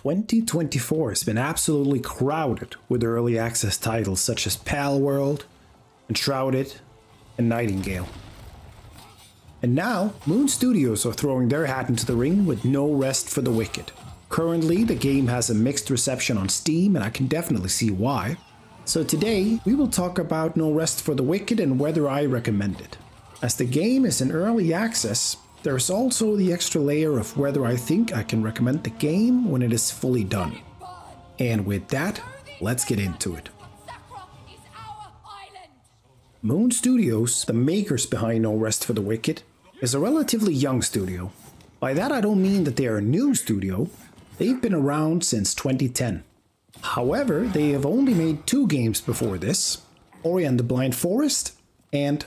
2024 has been absolutely crowded with early access titles such as Palworld, Enshrouded, and Nightingale. And now, Moon Studios are throwing their hat into the ring with No Rest for the Wicked. Currently, the game has a mixed reception on Steam, and I can definitely see why. So today, we will talk about No Rest for the Wicked and whether I recommend it. As the game is in early access, there's also the extra layer of whether I think I can recommend the game when it is fully done. And with that, let's get into it. Moon Studios, the makers behind No Rest for the Wicked, is a relatively young studio. By that I don't mean that they are a new studio, they've been around since 2010. However, they have only made 2 games before this, Ori and the Blind Forest and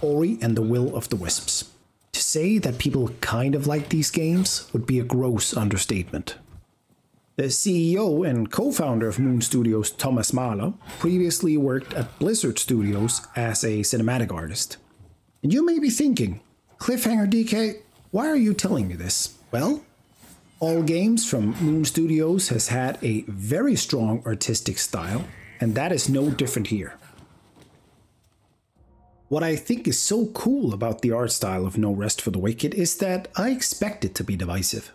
Ori and the Will of the Wisps. To say that people kind of like these games would be a gross understatement. The CEO and co-founder of Moon Studios, Thomas Mahler, previously worked at Blizzard Studios as a cinematic artist. And you may be thinking, Cliffhanger DK, why are you telling me this? Well, all games from Moon Studios has had a very strong artistic style, and that is no different here. What I think is so cool about the art style of No Rest for the Wicked is that I expect it to be divisive.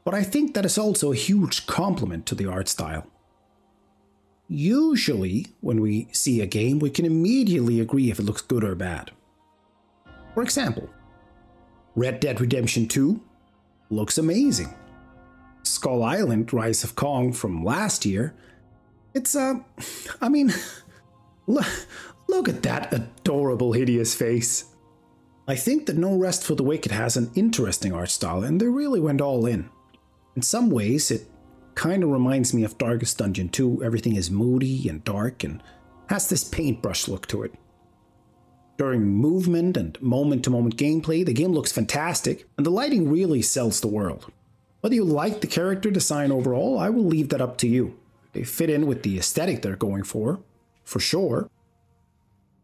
But I think that is also a huge compliment to the art style. Usually, when we see a game, we can immediately agree if it looks good or bad. For example, Red Dead Redemption 2 looks amazing. Skull Island Rise of Kong from last year, it's look at that adorable, hideous face. I think that No Rest for the Wicked has an interesting art style, and they really went all in. In some ways, it kind of reminds me of Darkest Dungeon 2. Everything is moody and dark and has this paintbrush look to it. During movement and moment-to-moment gameplay, the game looks fantastic, and the lighting really sells the world. Whether you like the character design overall, I will leave that up to you. They fit in with the aesthetic they're going for sure.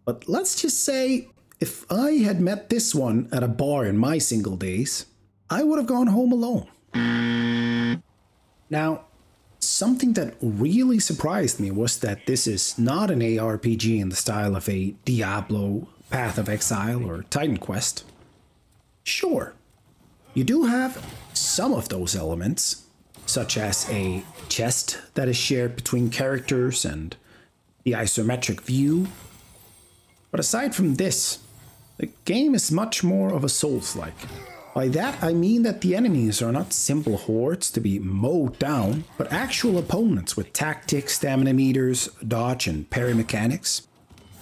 But let's just say, if I had met this one at a bar in my single days, I would have gone home alone. Now, something that really surprised me was that this is not an ARPG in the style of a Diablo, Path of Exile, or Titan Quest. Sure, you do have some of those elements, such as a chest that is shared between characters and the isometric view. But aside from this, the game is much more of a Souls-like. By that I mean that the enemies are not simple hordes to be mowed down, but actual opponents with tactics, stamina meters, dodge and parry mechanics.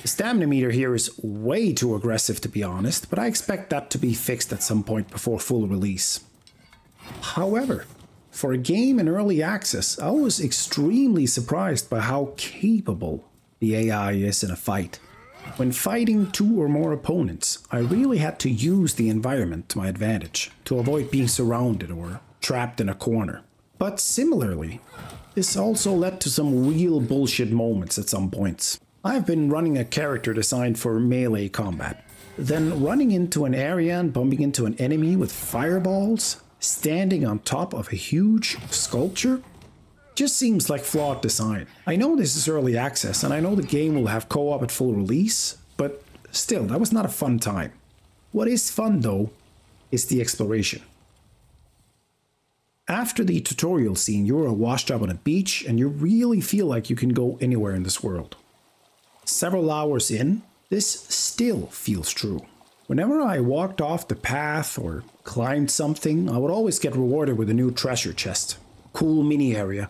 The stamina meter here is way too aggressive, to be honest, but I expect that to be fixed at some point before full release. However, for a game in early access, I was extremely surprised by how capable the AI is in a fight. When fighting 2 or more opponents, I really had to use the environment to my advantage, to avoid being surrounded or trapped in a corner. But similarly, this also led to some real bullshit moments at some points. I've been running a character designed for melee combat, then running into an area and bumping into an enemy with fireballs, standing on top of a huge sculpture. Just seems like flawed design. I know this is early access and I know the game will have co-op at full release, but still, that was not a fun time. What is fun though is the exploration. After the tutorial scene, you're washed up on a beach and you really feel like you can go anywhere in this world. Several hours in, this still feels true. Whenever I walked off the path or climbed something, I would always get rewarded with a new treasure chest, cool mini area,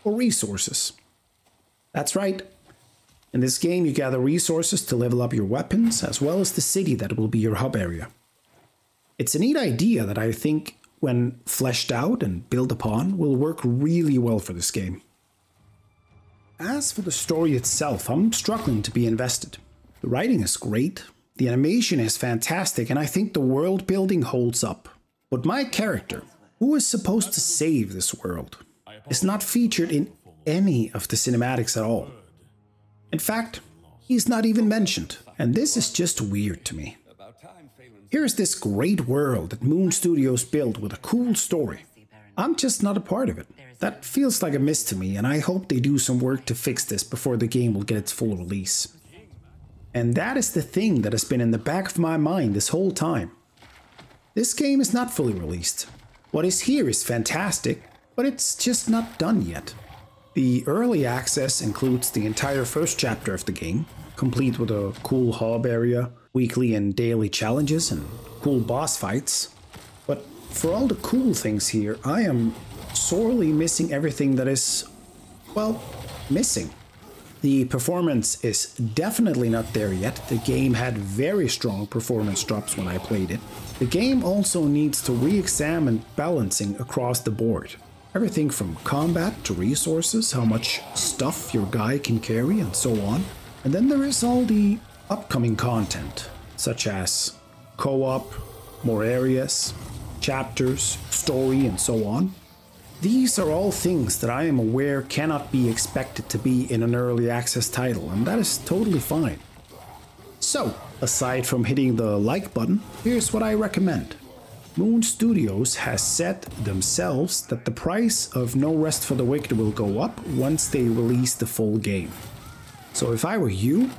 or resources. That's right. In this game you gather resources to level up your weapons, as well as the city that will be your hub area. It's a neat idea that I think, when fleshed out and built upon, will work really well for this game. As for the story itself, I'm struggling to be invested. The writing is great, the animation is fantastic, and I think the world building holds up. But my character, who is supposed to save this world, is not featured in any of the cinematics at all. In fact, he's not even mentioned, and this is just weird to me. Here's this great world that Moon Studios built with a cool story, I'm just not a part of it. That feels like a miss to me, and I hope they do some work to fix this before the game will get its full release. And that is the thing that has been in the back of my mind this whole time. This game is not fully released. What is here is fantastic, but it's just not done yet. The early access includes the entire first chapter of the game, complete with a cool hub area, weekly and daily challenges, and cool boss fights. But for all the cool things here, I am sorely missing everything that is, well, missing. The performance is definitely not there yet. The game had very strong performance drops when I played it. The game also needs to re-examine balancing across the board. Everything from combat to resources, how much stuff your guy can carry, and so on. And then there is all the upcoming content, such as co-op, more areas, chapters, story, and so on. These are all things that I am aware cannot be expected to be in an early access title, and that is totally fine. So, aside from hitting the like button, here's what I recommend. Moon Studios has said themselves that the price of No Rest for the Wicked will go up once they release the full game. So if I were you,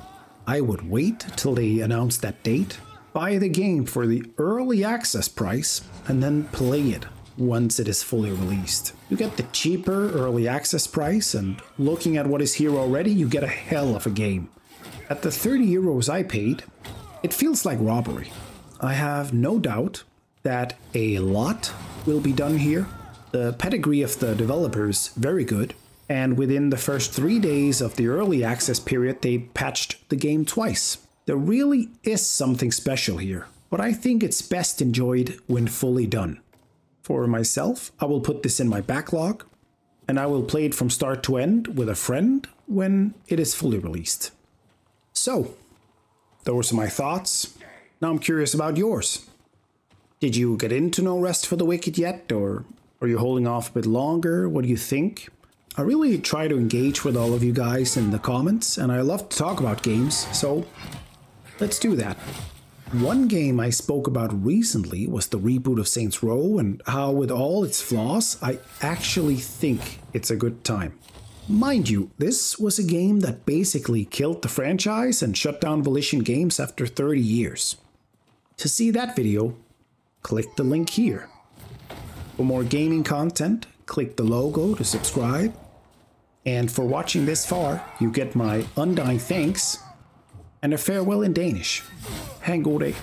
I would wait till they announce that date, buy the game for the early access price, and then play it once it is fully released. You get the cheaper early access price, and looking at what is here already, you get a hell of a game. At the 30 euros I paid, it feels like robbery. I have no doubt that a lot will be done here. The pedigree of the developers very good, and within the first 3 days of the early access period they patched the game twice. There really is something special here, but I think it's best enjoyed when fully done. For myself, I will put this in my backlog, and I will play it from start to end with a friend when it is fully released. So, those are my thoughts. Now I'm curious about yours. Did you get into No Rest for the Wicked yet, or are you holding off a bit longer? What do you think? I really try to engage with all of you guys in the comments, and I love to talk about games, so let's do that. One game I spoke about recently was the reboot of Saints Row, and how with all its flaws, I actually think it's a good time. Mind you, this was a game that basically killed the franchise and shut down Volition Games after 30 years. To see that video, click the link here. For more gaming content, click the logo to subscribe. And for watching this far, you get my undying thanks and a farewell in Danish. Ha en god dag.